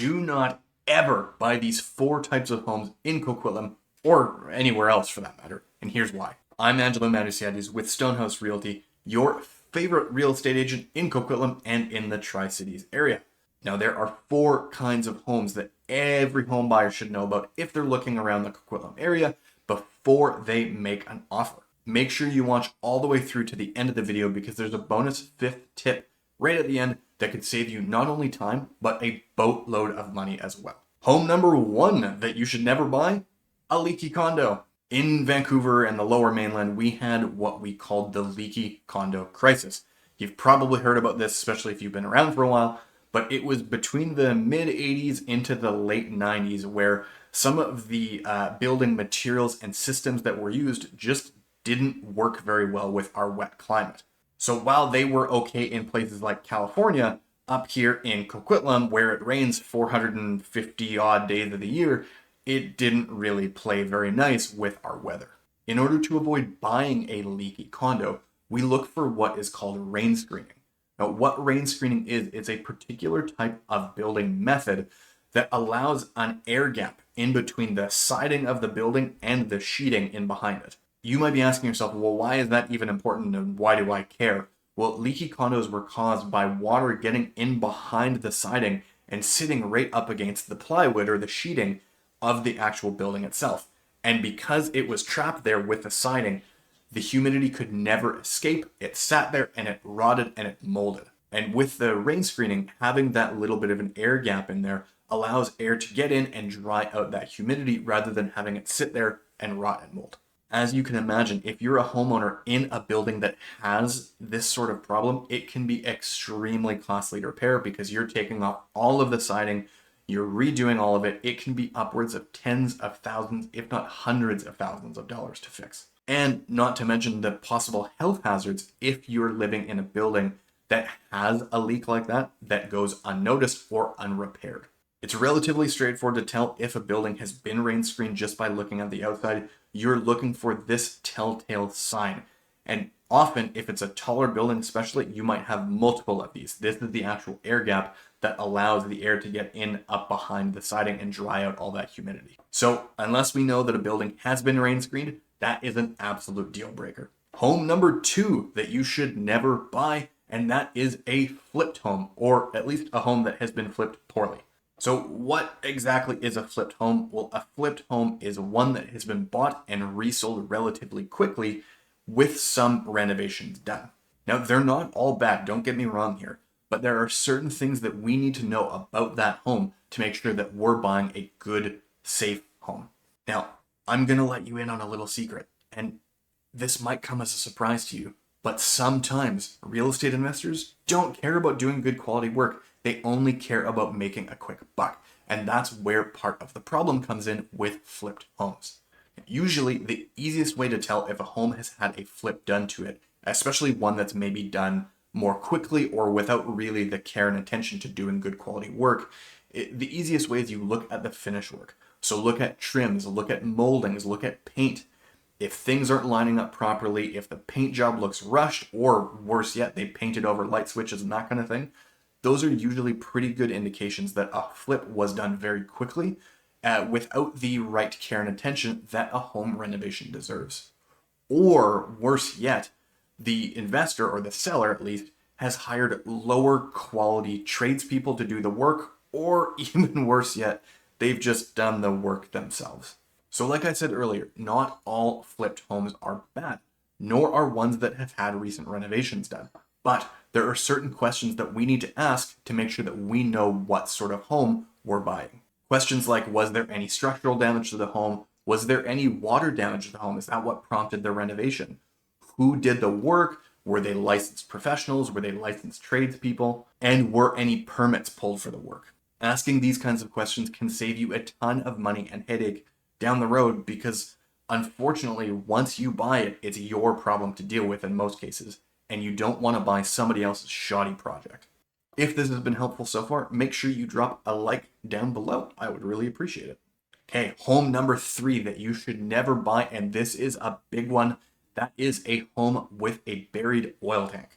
Do not ever buy these 4 types of homes in Coquitlam or anywhere else for that matter. And here's why. I'm Angelo Manusiades with Stonehouse Realty, your favorite real estate agent in Coquitlam and in the Tri-Cities area. Now, there are 4 kinds of homes that every home buyer should know about if they're looking around the Coquitlam area before they make an offer. Make sure you watch all the way through to the end of the video because there's a bonus 5th tip right at the end that could save you not only time, but a boatload of money as well. Home number 1 that you should never buy, a leaky condo. In Vancouver and the lower mainland, we had what we called the leaky condo crisis. You've probably heard about this, especially if you've been around for a while, but it was between the mid-80s into the late 90s where some of the building materials and systems that were used just didn't work very well with our wet climate. So while they were okay in places like California, up here in Coquitlam, where it rains 450 odd days of the year, it didn't really play very nice with our weather. In order to avoid buying a leaky condo, we look for what is called rain screening. Now, what rain screening is, it's a particular type of building method that allows an air gap in between the siding of the building and the sheeting in behind it. You might be asking yourself, well, why is that even important and why do I care? Well, leaky condos were caused by water getting in behind the siding and sitting right up against the plywood or the sheeting of the actual building itself. And because it was trapped there with the siding, the humidity could never escape. It sat there and it rotted and it molded. And with the rain screening, having that little bit of an air gap in there allows air to get in and dry out that humidity rather than having it sit there and rot and mold. As you can imagine, if you're a homeowner in a building that has this sort of problem, it can be extremely costly to repair because you're taking off all of the siding, you're redoing all of it. It can be upwards of tens of thousands, if not hundreds of thousands of dollars to fix. And not to mention the possible health hazards if you're living in a building that has a leak like that goes unnoticed or unrepaired. It's relatively straightforward to tell if a building has been rain screened just by looking at the outside. You're looking for this telltale sign. And often, if it's a taller building especially, you might have multiple of these. This is the actual air gap that allows the air to get in up behind the siding and dry out all that humidity. So unless we know that a building has been rain screened, that is an absolute deal breaker. Home number 2 that you should never buy, and that is a flipped home, or at least a home that has been flipped poorly. So what exactly is a flipped home? Well, a flipped home is one that has been bought and resold relatively quickly with some renovations done. Now, they're not all bad, don't get me wrong here, but there are certain things that we need to know about that home to make sure that we're buying a good, safe home. Now, I'm going to let you in on a little secret, and this might come as a surprise to you, but sometimes real estate investors don't care about doing good quality work. They only care about making a quick buck. And that's where part of the problem comes in with flipped homes. Usually, the easiest way to tell if a home has had a flip done to it, especially one that's maybe done more quickly or without really the care and attention to doing good quality work, the easiest way is you look at the finish work. So look at trims, look at moldings, look at paint. If things aren't lining up properly, if the paint job looks rushed, or worse yet, they painted over light switches and that kind of thing, those are usually pretty good indications that a flip was done very quickly without the right care and attention that a home renovation deserves. Or worse yet, the investor, or the seller at least, has hired lower quality tradespeople to do the work, or even worse yet, they've just done the work themselves. So like I said earlier, not all flipped homes are bad, nor are ones that have had recent renovations done. But there are certain questions that we need to ask to make sure that we know what sort of home we're buying. Questions like, was there any structural damage to the home? Was there any water damage to the home? Is that what prompted the renovation? Who did the work? Were they licensed professionals? Were they licensed tradespeople? And were any permits pulled for the work? Asking these kinds of questions can save you a ton of money and headache down the road because, unfortunately, once you buy it, it's your problem to deal with in most cases, and you don't want to buy somebody else's shoddy project. If this has been helpful so far, make sure you drop a like down below. I would really appreciate it. Okay, home number 3 that you should never buy, and this is a big one. That is a home with a buried oil tank.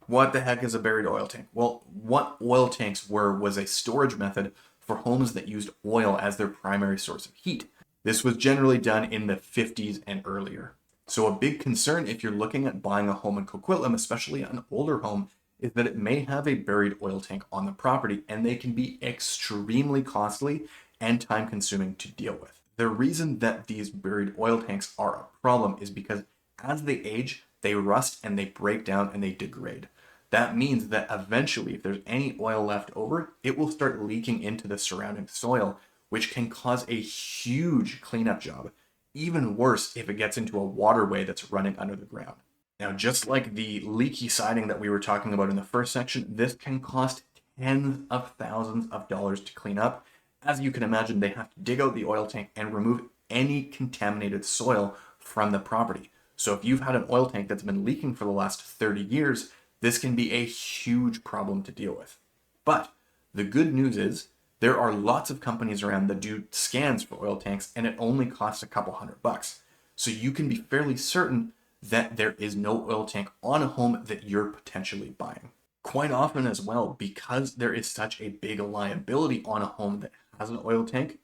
What the heck is a buried oil tank? Well, what oil tanks were was a storage method for homes that used oil as their primary source of heat. This was generally done in the 50s and earlier. So a big concern if you're looking at buying a home in Coquitlam, especially an older home, is that it may have a buried oil tank on the property, and they can be extremely costly and time consuming to deal with. The reason that these buried oil tanks are a problem is because as they age, they rust and they break down and they degrade. That means that eventually, if there's any oil left over, it will start leaking into the surrounding soil, which can cause a huge cleanup job. Even worse if it gets into a waterway that's running under the ground. Now, just like the leaky siding that we were talking about in the first section, this can cost tens of thousands of dollars to clean up. As you can imagine, they have to dig out the oil tank and remove any contaminated soil from the property. So if you've had an oil tank that's been leaking for the last 30 years, this can be a huge problem to deal with. But the good news is there are lots of companies around that do scans for oil tanks, and it only costs a couple $100. So you can be fairly certain that there is no oil tank on a home that you're potentially buying. Quite often as well, because there is such a big liability on a home that has an oil tank,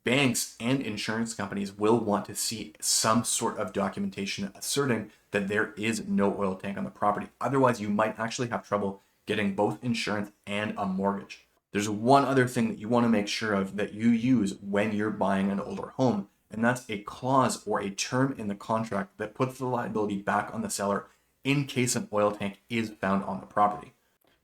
banks and insurance companies will want to see some sort of documentation asserting that there is no oil tank on the property. Otherwise, you might actually have trouble getting both insurance and a mortgage. There's one other thing that you want to make sure of that you use when you're buying an older home, and that's a clause or a term in the contract that puts the liability back on the seller in case an oil tank is found on the property.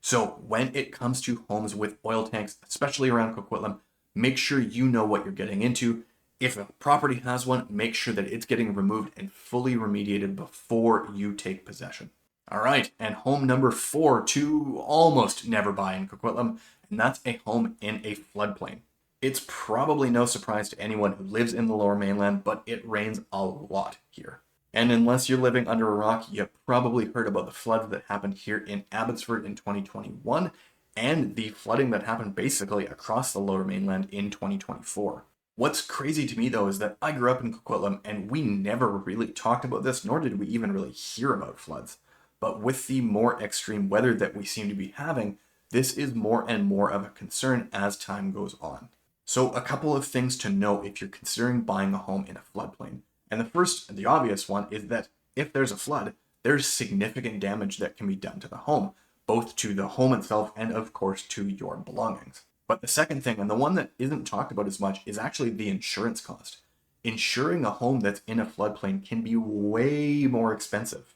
So when it comes to homes with oil tanks, especially around Coquitlam, make sure you know what you're getting into. If a property has one, make sure that it's getting removed and fully remediated before you take possession. All right, and home number 4 to almost never buy in Coquitlam, and that's a home in a floodplain. It's probably no surprise to anyone who lives in the Lower Mainland, but it rains a lot here. And unless you're living under a rock, you've probably heard about the flood that happened here in Abbotsford in 2021, and the flooding that happened basically across the Lower Mainland in 2024. What's crazy to me, though, is that I grew up in Coquitlam, and we never really talked about this, nor did we even really hear about floods. But with the more extreme weather that we seem to be having, this is more and more of a concern as time goes on. So a couple of things to know if you're considering buying a home in a floodplain. And the first, and the obvious one, is that if there's a flood, there's significant damage that can be done to the home, both to the home itself and, of course, to your belongings. But the second thing, and the one that isn't talked about as much, is actually the insurance cost. Insuring a home that's in a floodplain can be way more expensive.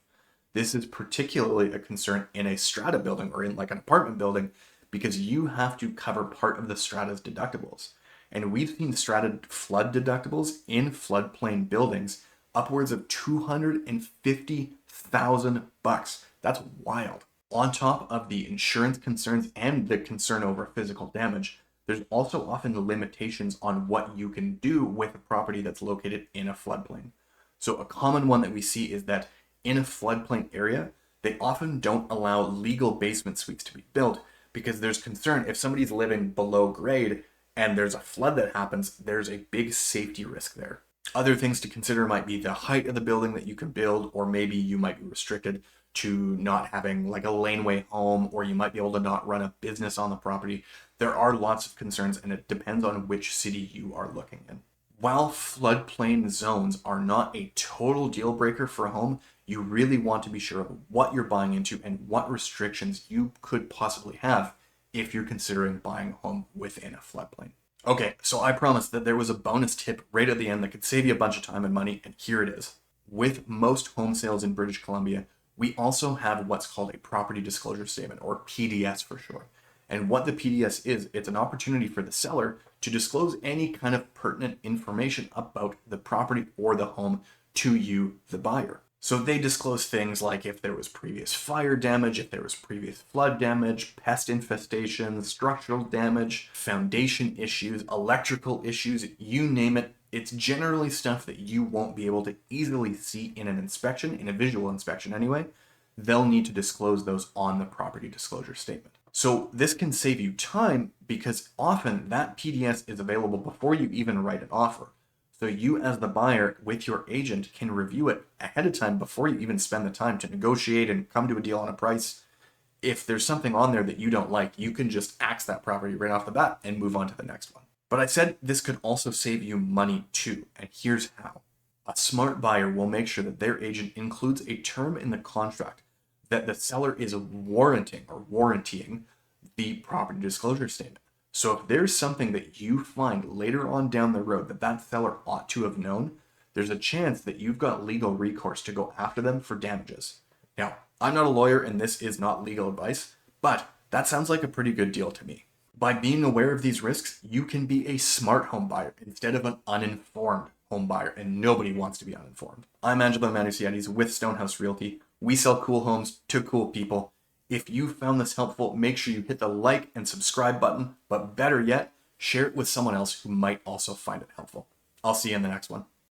This is particularly a concern in a strata building or in like an apartment building because you have to cover part of the strata's deductibles. And we've seen strata flood deductibles in floodplain buildings upwards of $250,000. That's wild. On top of the insurance concerns and the concern over physical damage, there's also often limitations on what you can do with a property that's located in a floodplain. So a common one that we see is that in a floodplain area, they often don't allow legal basement suites to be built because there's concern if somebody's living below grade and there's a flood that happens, there's a big safety risk there. Other things to consider might be the height of the building that you can build, or maybe you might be restricted to not having like a laneway home, or you might be able to not run a business on the property. There are lots of concerns, and it depends on which city you are looking in. While floodplain zones are not a total deal breaker for a home, you really want to be sure of what you're buying into and what restrictions you could possibly have if you're considering buying a home within a floodplain. Okay, so I promised that there was a bonus tip right at the end that could save you a bunch of time and money, and here it is. With most home sales in British Columbia, we also have what's called a property disclosure statement, or PDS for short. And what the PDS is, it's an opportunity for the seller to disclose any kind of pertinent information about the property or the home to you, the buyer. So they disclose things like if there was previous fire damage, if there was previous flood damage, pest infestation, structural damage, foundation issues, electrical issues, you name it. It's generally stuff that you won't be able to easily see in an inspection, in a visual inspection anyway. They'll need to disclose those on the property disclosure statement. So this can save you time because often that PDS is available before you even write an offer. So you as the buyer with your agent can review it ahead of time before you even spend the time to negotiate and come to a deal on a price. if there's something on there that you don't like, you can just axe that property right off the bat and move on to the next one. But I said this could also save you money too, and here's how. A smart buyer will make sure that their agent includes a term in the contract that the seller is warrantying the property disclosure statement. So if there's something that you find later on down the road that seller ought to have known, there's a chance that you've got legal recourse to go after them for damages. Now, I'm not a lawyer and this is not legal advice, but that sounds like a pretty good deal to me. By being aware of these risks, you can be a smart home buyer instead of an uninformed home buyer, and nobody wants to be uninformed. I'm Angelo Manusiades with Stonehouse Realty. We sell cool homes to cool people. If you found this helpful, make sure you hit the like and subscribe button, but better yet, share it with someone else who might also find it helpful. I'll see you in the next one.